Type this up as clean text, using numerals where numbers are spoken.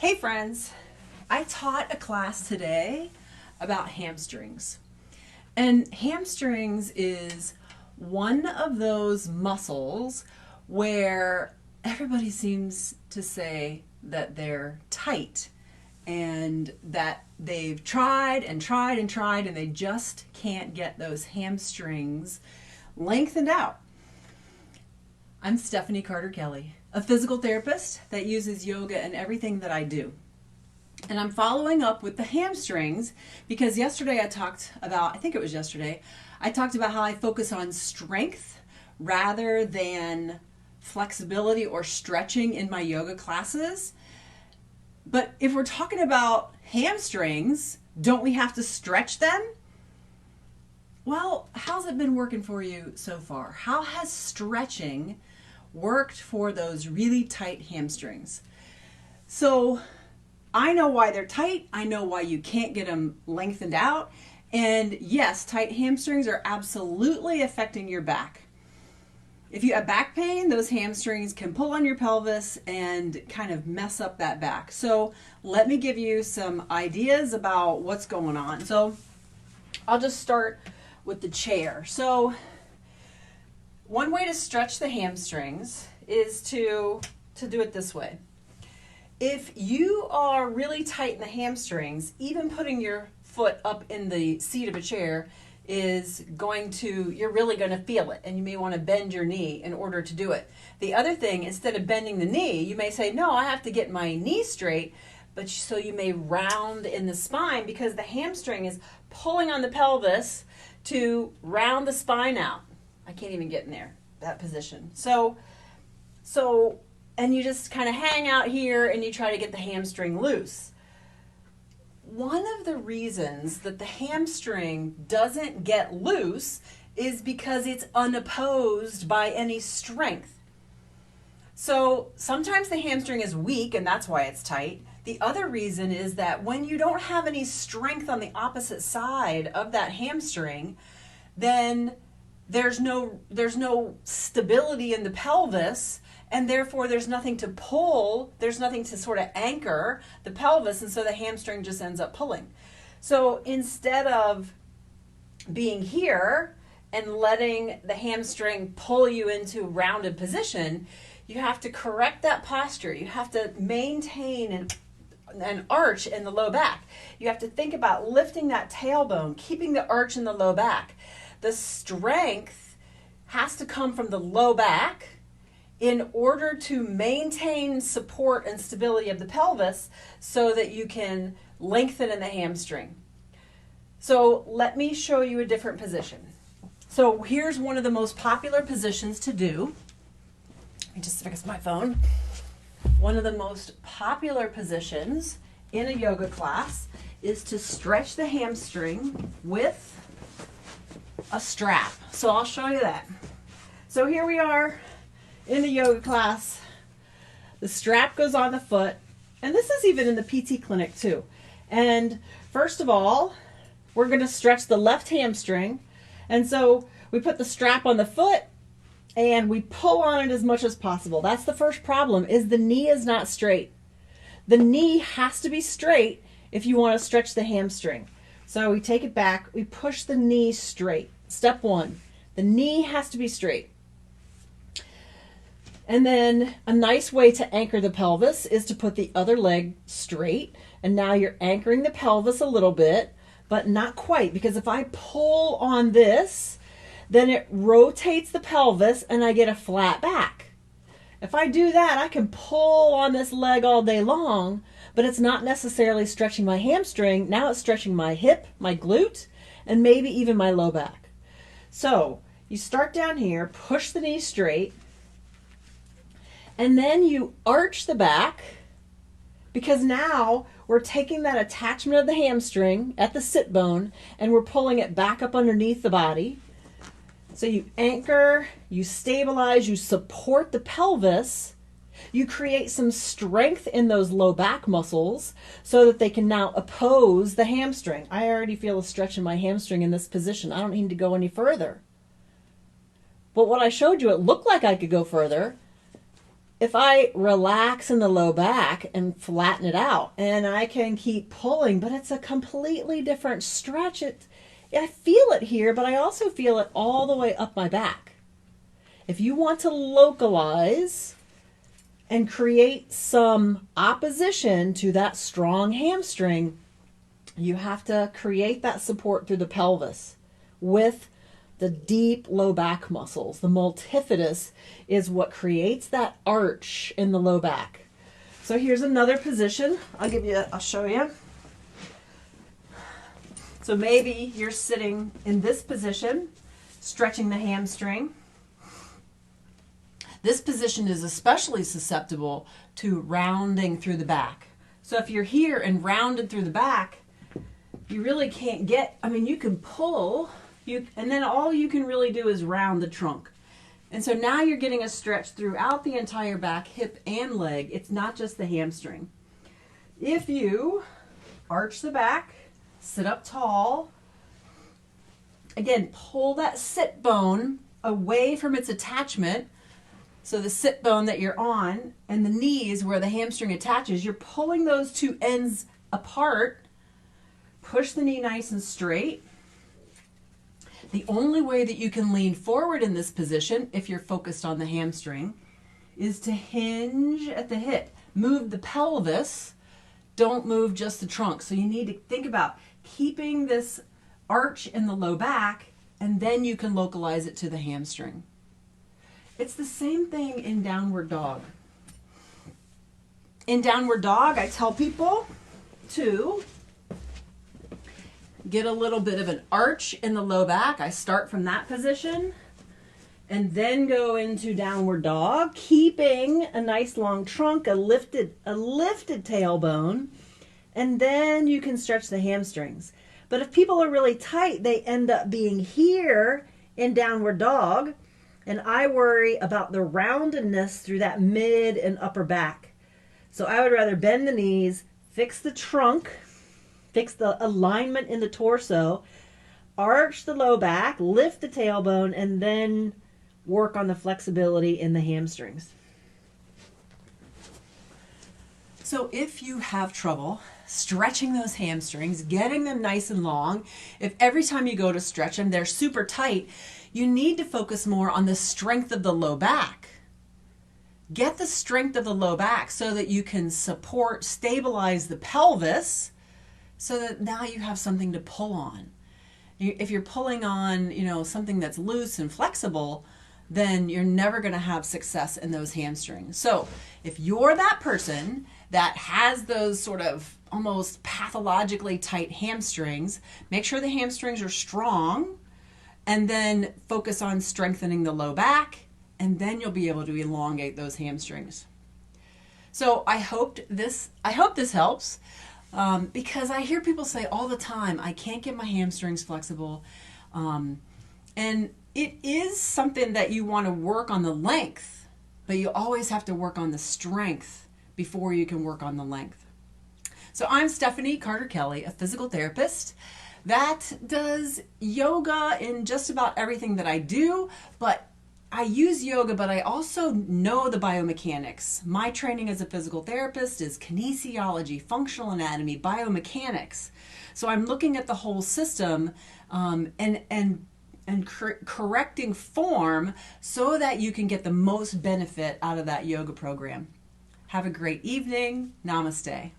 Hey friends, I taught a class today about hamstrings. And hamstrings is one of those muscles where everybody seems to say that they're tight and that they've tried and tried and tried and they just can't get those hamstrings lengthened out. I'm Stephanie Carter Kelly, a physical therapist that uses yoga in everything that I do. And I'm following up with the hamstrings because yesterday I talked about how I focus on strength rather than flexibility or stretching in my yoga classes. But if we're talking about hamstrings, don't we have to stretch them? Well, how's it been working for you so far? How has stretching worked for those really tight hamstrings? So I know why they're tight. I know why you can't get them lengthened out. And yes, tight hamstrings are absolutely affecting your back. If you have back pain, those hamstrings can pull on your pelvis and kind of mess up that back. So let me give you some ideas about what's going on. So I'll just start with the chair. So one way to stretch the hamstrings is to do it this way. If you are really tight in the hamstrings, even putting your foot up in the seat of a chair you're really going to feel it, and you may want to bend your knee in order to do it. The other thing, instead of bending the knee, you may say, no, I have to get my knee straight, but so you may round in the spine because the hamstring is pulling on the pelvis to round the spine out. I can't even get in there, that position. And you just kind of hang out here and you try to get the hamstring loose. One of the reasons that the hamstring doesn't get loose is because it's unopposed by any strength. So sometimes the hamstring is weak and that's why it's tight. The other reason is that when you don't have any strength on the opposite side of that hamstring, then there's no stability in the pelvis, and therefore there's nothing to pull, there's nothing to sort of anchor the pelvis, and so the hamstring just ends up pulling. So instead of being here and letting the hamstring pull you into rounded position, you have to correct that posture. You have to maintain an arch in the low back. You have to think about lifting that tailbone, keeping the arch in the low back. The strength has to come from the low back in order to maintain support and stability of the pelvis so that you can lengthen in the hamstring. So let me show you a different position. So here's one of the most popular positions to do. Let me just fix my phone. One of the most popular positions in a yoga class is to stretch the hamstring with a strap. So I'll show you that. So here we are in the yoga class. The strap goes on the foot, and this is even in the PT clinic too. And first of all, we're going to stretch the left hamstring. And so we put the strap on the foot and we pull on it as much as possible. That's the first problem, is the knee is not straight. The knee has to be straight if you want to stretch the hamstring. So we take it back, we push the knee straight. Step one, the knee has to be straight. And then a nice way to anchor the pelvis is to put the other leg straight. And now you're anchoring the pelvis a little bit, but not quite, because if I pull on this, then it rotates the pelvis and I get a flat back. If I do that, I can pull on this leg all day long, but it's not necessarily stretching my hamstring. Now it's stretching my hip, my glute, and maybe even my low back. So you start down here, push the knee straight, and then you arch the back, because now we're taking that attachment of the hamstring at the sit bone and we're pulling it back up underneath the body. So you anchor, you stabilize, you support the pelvis, you create some strength in those low back muscles so that they can now oppose the hamstring. I already feel a stretch in my hamstring in this position. I don't need to go any further. But what I showed you, it looked like I could go further. if I relax in the low back and flatten it out, and I can keep pulling, but it's a completely different stretch. I feel it here, but I also feel it all the way up my back. If you want to localize and create some opposition to that strong hamstring, you have to create that support through the pelvis with the deep low back muscles. The multifidus is what creates that arch in the low back. So here's another position. I'll show you. So maybe you're sitting in this position, stretching the hamstring. This position is especially susceptible to rounding through the back. So if you're here and rounded through the back, you really can't get, you can pull, and then all you can really do is round the trunk. And so now you're getting a stretch throughout the entire back, hip and leg. It's not just the hamstring. If you arch the back, sit up tall, again, pull that sit bone away from its attachment. So the sit bone that you're on and the knees where the hamstring attaches, you're pulling those two ends apart. Push the knee nice and straight. The only way that you can lean forward in this position, if you're focused on the hamstring, is to hinge at the hip. Move the pelvis. Don't move just the trunk. So you need to think about keeping this arch in the low back, and then you can localize it to the hamstring. It's the same thing in downward dog. In downward dog, I tell people to get a little bit of an arch in the low back. I start from that position and then go into downward dog, keeping a nice long trunk, a lifted tailbone, and then you can stretch the hamstrings. But if people are really tight, they end up being here in downward dog, and I worry about the roundedness through that mid and upper back. So I would rather bend the knees, fix the trunk, fix the alignment in the torso, arch the low back, lift the tailbone, and then work on the flexibility in the hamstrings. So if you have trouble stretching those hamstrings, getting them nice and long, if every time you go to stretch them, they're super tight, you need to focus more on the strength of the low back. Get the strength of the low back so that you can support, stabilize the pelvis, so that now you have something to pull on. If you're pulling on, something that's loose and flexible, then you're never going to have success in those hamstrings. So if you're that person that has those sort of almost pathologically tight hamstrings, make sure the hamstrings are strong, and then focus on strengthening the low back, and then you'll be able to elongate those hamstrings. So I hope this helps. Because I hear people say all the time, I can't get my hamstrings flexible. And it is something that you want to work on the length, but you always have to work on the strength before you can work on the length. So I'm Stephanie Carter Kelly, a physical therapist that does yoga in just about everything that I do, but I use yoga, but I also know the biomechanics. My training as a physical therapist is kinesiology, functional anatomy, biomechanics. So I'm looking at the whole system and correcting form so that you can get the most benefit out of that yoga program. Have a great evening. Namaste.